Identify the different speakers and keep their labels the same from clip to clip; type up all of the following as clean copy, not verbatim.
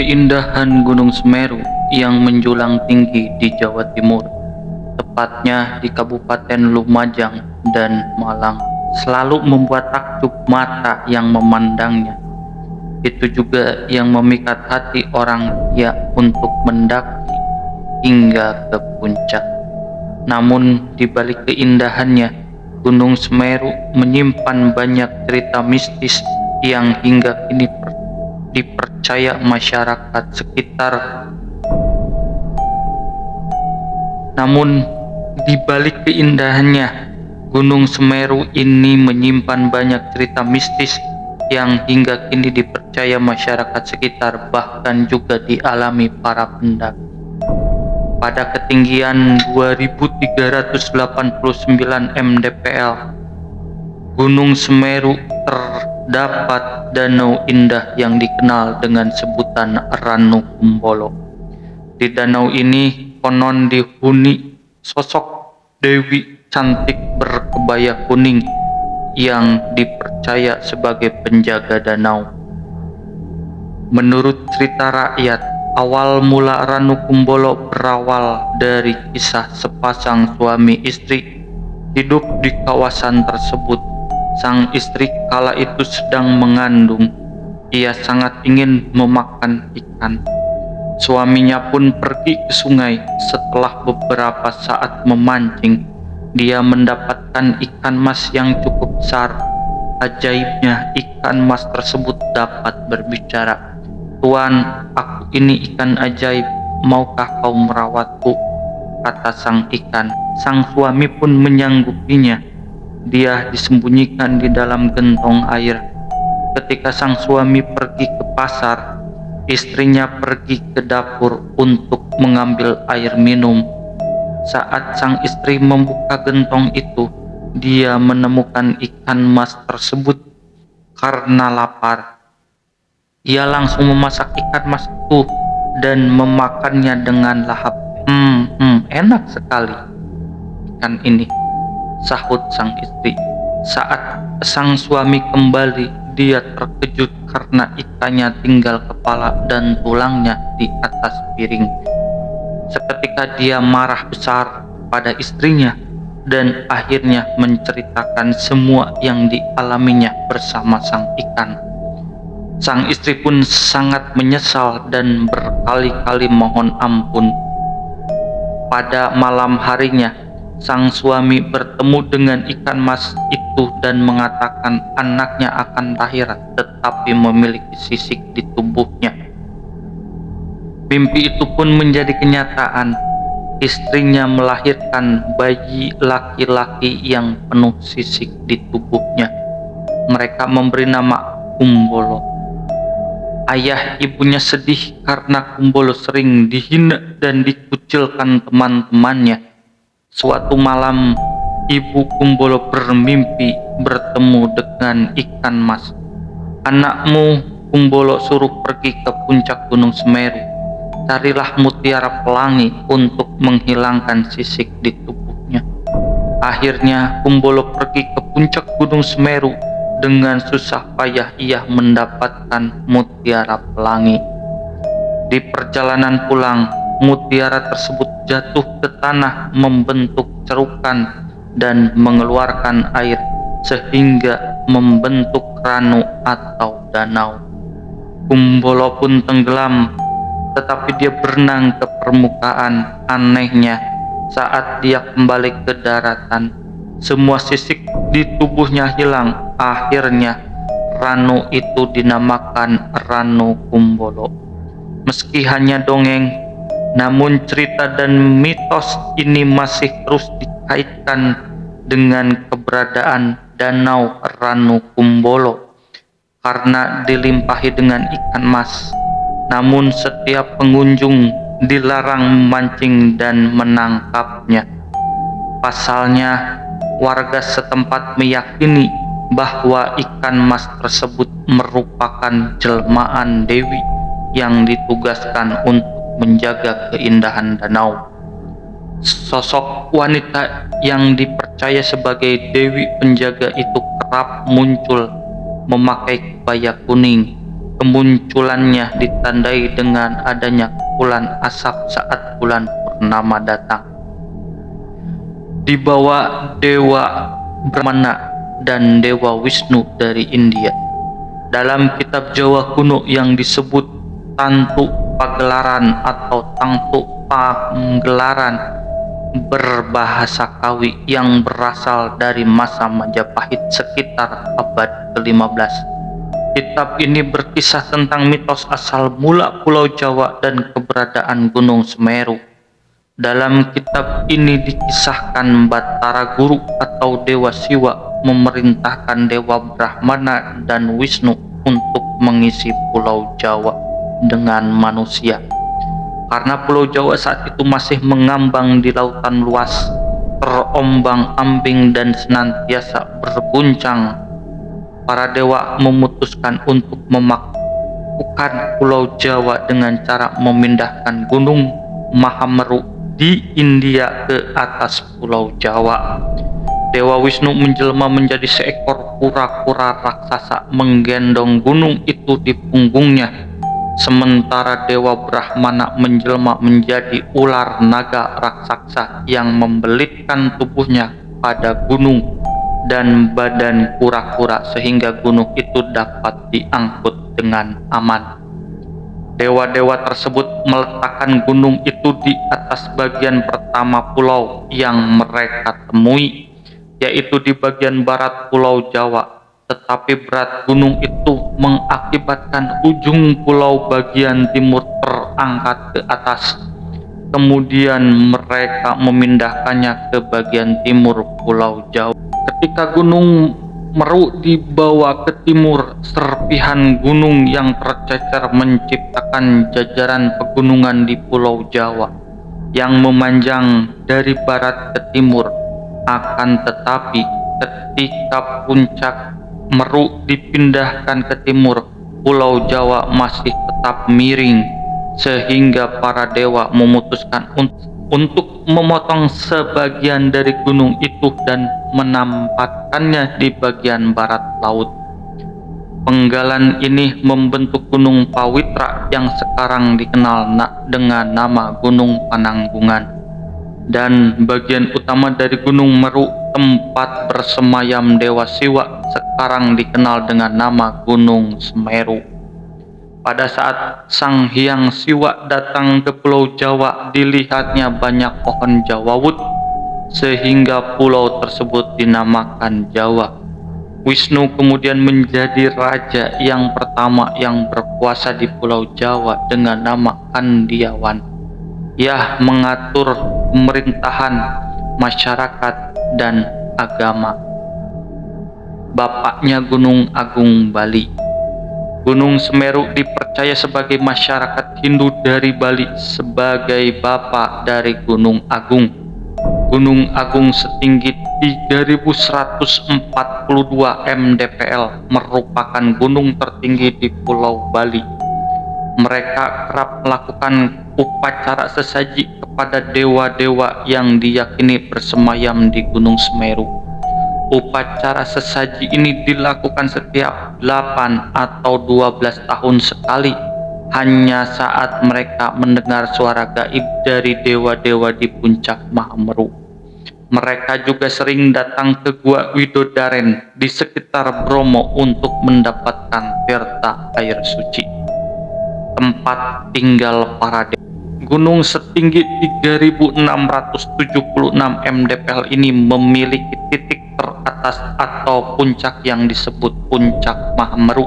Speaker 1: Keindahan Gunung Semeru yang menjulang tinggi di Jawa Timur, tepatnya di Kabupaten Lumajang dan Malang, selalu membuat takjub mata yang memandangnya. Itu juga yang memikat hati orang ya untuk mendaki hingga ke puncak. Namun di balik keindahannya, Gunung Semeru menyimpan banyak cerita mistis yang hingga kini dipercaya masyarakat sekitar. Namun di balik keindahannya, Gunung Semeru ini menyimpan banyak cerita mistis yang hingga kini dipercaya masyarakat sekitar, bahkan juga dialami para pendaki. Pada ketinggian 2389 mdpl, Gunung Semeru terdapat danau indah yang dikenal dengan sebutan Ranu Kumbolo. Di danau ini konon dihuni sosok dewi cantik berkebaya kuning yang dipercaya sebagai penjaga danau. Menurut cerita rakyat, awal mula Ranu Kumbolo berawal dari kisah sepasang suami istri hidup di kawasan tersebut. Sang istri kala itu sedang mengandung. Ia sangat ingin memakan ikan. Suaminya pun pergi ke sungai. Setelah beberapa saat memancing, dia mendapatkan ikan mas yang cukup besar. Ajaibnya, ikan mas tersebut dapat berbicara. "Tuan, aku ini ikan ajaib, maukah kau merawatku?" kata sang ikan. Sang suami pun menyanggupinya. Dia disembunyikan di dalam gentong air. Ketika sang suami pergi ke pasar, istrinya pergi ke dapur untuk mengambil air minum. Saat sang istri membuka gentong itu, dia menemukan ikan mas tersebut. Karena lapar, ia langsung memasak ikan mas itu dan memakannya dengan lahap. Enak sekali ikan ini," sahut sang istri. Saat sang suami kembali, dia terkejut karena ikannya tinggal kepala dan tulangnya di atas piring. Seketika dia marah besar pada istrinya dan akhirnya menceritakan semua yang dialaminya bersama sang ikan. Sang istri pun sangat menyesal dan berkali-kali mohon ampun. Pada malam harinya, sang suami bertemu dengan ikan mas itu dan mengatakan anaknya akan lahir tetapi memiliki sisik di tubuhnya. Mimpi itu pun menjadi kenyataan. Istrinya melahirkan bayi laki-laki yang penuh sisik di tubuhnya. Mereka memberi nama Kumbolo. Ayah ibunya sedih karena Kumbolo sering dihina dan dikucilkan teman-temannya. Suatu malam, ibu Kumbolo bermimpi bertemu dengan ikan mas. "Anakmu Kumbolo suruh pergi ke puncak Gunung Semeru. Carilah mutiara pelangi untuk menghilangkan sisik di tubuhnya." Akhirnya Kumbolo pergi ke puncak Gunung Semeru. Dengan susah payah ia mendapatkan mutiara pelangi. Di perjalanan pulang, mutiara tersebut jatuh ke tanah membentuk cerukan dan mengeluarkan air sehingga membentuk ranu atau danau. Kumbolo pun tenggelam, tetapi dia berenang ke permukaan. Anehnya, saat dia kembali ke daratan, semua sisik di tubuhnya hilang. Akhirnya ranu itu dinamakan Ranu Kumbolo. Meski hanya dongeng, namun cerita dan mitos ini masih terus dikaitkan dengan keberadaan danau Ranu Kumbolo karena dilimpahi dengan ikan mas. Namun setiap pengunjung dilarang memancing dan menangkapnya. Pasalnya, warga setempat meyakini bahwa ikan mas tersebut merupakan jelmaan dewi yang ditugaskan untuk menjaga keindahan danau. Sosok wanita yang dipercaya sebagai dewi penjaga itu kerap muncul memakai kebaya kuning, Kemunculannya ditandai dengan adanya kepulan asap saat bulan purnama datang. Dibawa Dewa Brahmana dan Dewa Wisnu dari India. Dalam kitab Jawa kuno yang disebut Tantu Pagelaran atau Tangtu Panggelaran berbahasa Kawi yang berasal dari masa Majapahit sekitar abad ke-15. Kitab ini berkisah tentang mitos asal mula Pulau Jawa dan keberadaan Gunung Semeru. Dalam kitab ini dikisahkan Batara Guru atau Dewa Siwa memerintahkan Dewa Brahmana dan Wisnu untuk mengisi Pulau Jawa dengan manusia. Karena Pulau Jawa saat itu masih mengambang di lautan luas, terombang-ambing dan senantiasa berguncang, para dewa memutuskan untuk memakukan Pulau Jawa dengan cara memindahkan Gunung Mahameru di India ke atas Pulau Jawa. Dewa Wisnu menjelma menjadi seekor kura-kura raksasa menggendong gunung itu di punggungnya, sementara Dewa Brahmana menjelma menjadi ular naga raksasa yang membelitkan tubuhnya pada gunung dan badan kura-kura sehingga gunung itu dapat diangkut dengan aman. Dewa-dewa tersebut meletakkan gunung itu di atas bagian pertama pulau yang mereka temui, yaitu di bagian barat Pulau Jawa. Tetapi berat gunung itu mengakibatkan ujung pulau bagian timur terangkat ke atas. Kemudian mereka memindahkannya ke bagian timur Pulau Jawa. Ketika Gunung Meru dibawa ke timur, serpihan gunung yang tercecer menciptakan jajaran pegunungan di Pulau Jawa yang memanjang dari barat ke timur. Akan tetapi ketika puncak Meru dipindahkan ke timur, Pulau Jawa masih tetap miring, sehingga para dewa memutuskan untuk memotong sebagian dari gunung itu dan menempatkannya di bagian barat laut. Penggalan ini membentuk Gunung Pawitra yang sekarang dikenal dengan nama Gunung Pananggungan. Dan bagian utama dari Gunung Meru, tempat bersemayam Dewa Siwa, sekarang dikenal dengan nama Gunung Semeru. Pada saat Sang Hyang Siwa datang ke Pulau Jawa, dilihatnya banyak pohon jawawut, sehingga pulau tersebut dinamakan Jawa. Wisnu kemudian menjadi raja yang pertama yang berkuasa di Pulau Jawa dengan nama Andiawan. Ia mengatur pemerintahan, masyarakat, dan agama. Bapaknya Gunung Agung Bali. Gunung Semeru dipercaya sebagai masyarakat Hindu dari Bali sebagai bapa dari Gunung Agung. Gunung Agung setinggi 3142 mdpl merupakan gunung tertinggi di Pulau Bali. Mereka kerap melakukan upacara sesaji kepada dewa-dewa yang diyakini bersemayam di Gunung Semeru. Upacara sesaji ini dilakukan setiap 8 atau 12 tahun sekali, hanya saat mereka mendengar suara gaib dari dewa-dewa di puncak Mahameru. Mereka juga sering datang ke Gua Widodaren di sekitar Bromo untuk mendapatkan tirta air suci, tempat tinggal para dewa. Gunung setinggi 3676 mdpl ini memiliki titik teratas atau puncak yang disebut Puncak Mahameru.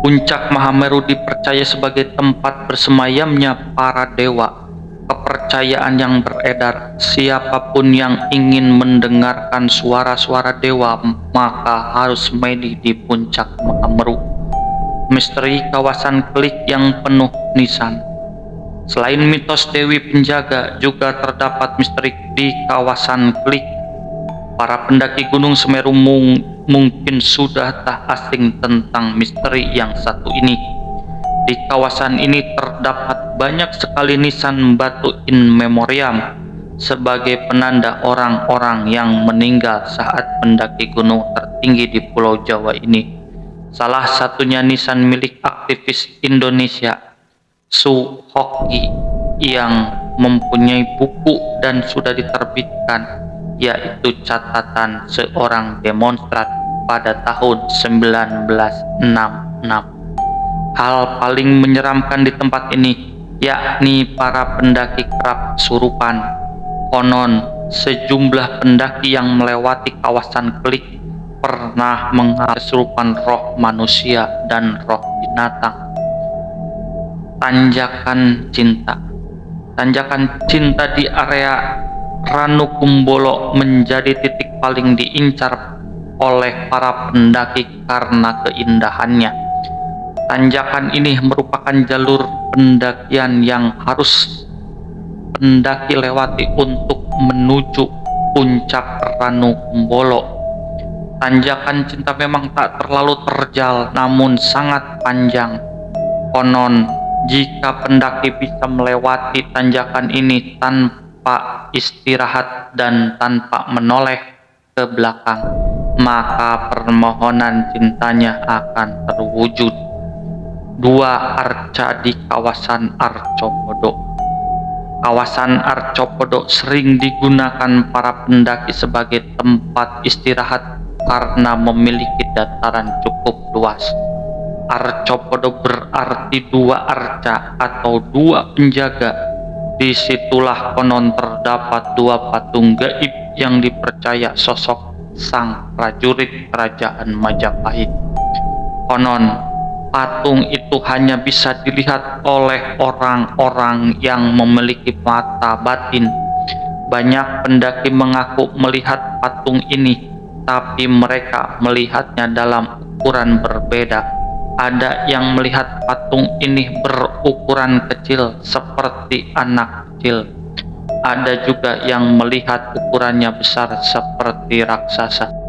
Speaker 1: Puncak Mahameru dipercaya sebagai tempat bersemayamnya para dewa. Kepercayaan yang beredar, siapapun yang ingin mendengarkan suara-suara dewa maka harus semedi di Puncak Mahameru. Misteri kawasan Klik yang penuh nisan. Selain mitos Dewi Penjaga, juga terdapat misteri di kawasan Klik. Para pendaki Gunung Semeru mungkin sudah tak asing tentang misteri yang satu ini. Di kawasan ini terdapat banyak sekali nisan batu in memoriam sebagai penanda orang-orang yang meninggal saat mendaki gunung tertinggi di Pulau Jawa ini. Salah satunya nisan milik aktivis Indonesia Su Hoki yang mempunyai buku dan sudah diterbitkan, yaitu catatan seorang demonstran pada tahun 1966. Hal paling menyeramkan di tempat ini yakni para pendaki kerap kesurupan. Konon sejumlah pendaki yang melewati kawasan Klik pernah mengalami kesurupan roh manusia dan roh binatang. Tanjakan cinta. Tanjakan cinta di area Ranukumbolo menjadi titik paling diincar oleh para pendaki karena keindahannya. Tanjakan ini merupakan jalur pendakian yang harus pendaki lewati untuk menuju puncak Ranukumbolo. Tanjakan cinta memang tak terlalu terjal, namun sangat panjang. Konon, jika pendaki bisa melewati tanjakan ini tanpa istirahat dan tanpa menoleh ke belakang, maka permohonan cintanya akan terwujud. Dua arca di kawasan Arcopodo. Kawasan Arcopodo sering digunakan para pendaki sebagai tempat istirahat karena memiliki dataran cukup luas. Arcopodo berarti dua arca atau dua penjaga. Disitulah konon terdapat dua patung gaib yang dipercaya sosok sang prajurit kerajaan Majapahit. Konon patung itu hanya bisa dilihat oleh orang-orang yang memiliki mata batin. Banyak pendaki mengaku melihat patung ini, tapi mereka melihatnya dalam ukuran berbeda. Ada yang melihat patung ini berukuran kecil seperti anak kecil. Ada juga yang melihat ukurannya besar seperti raksasa.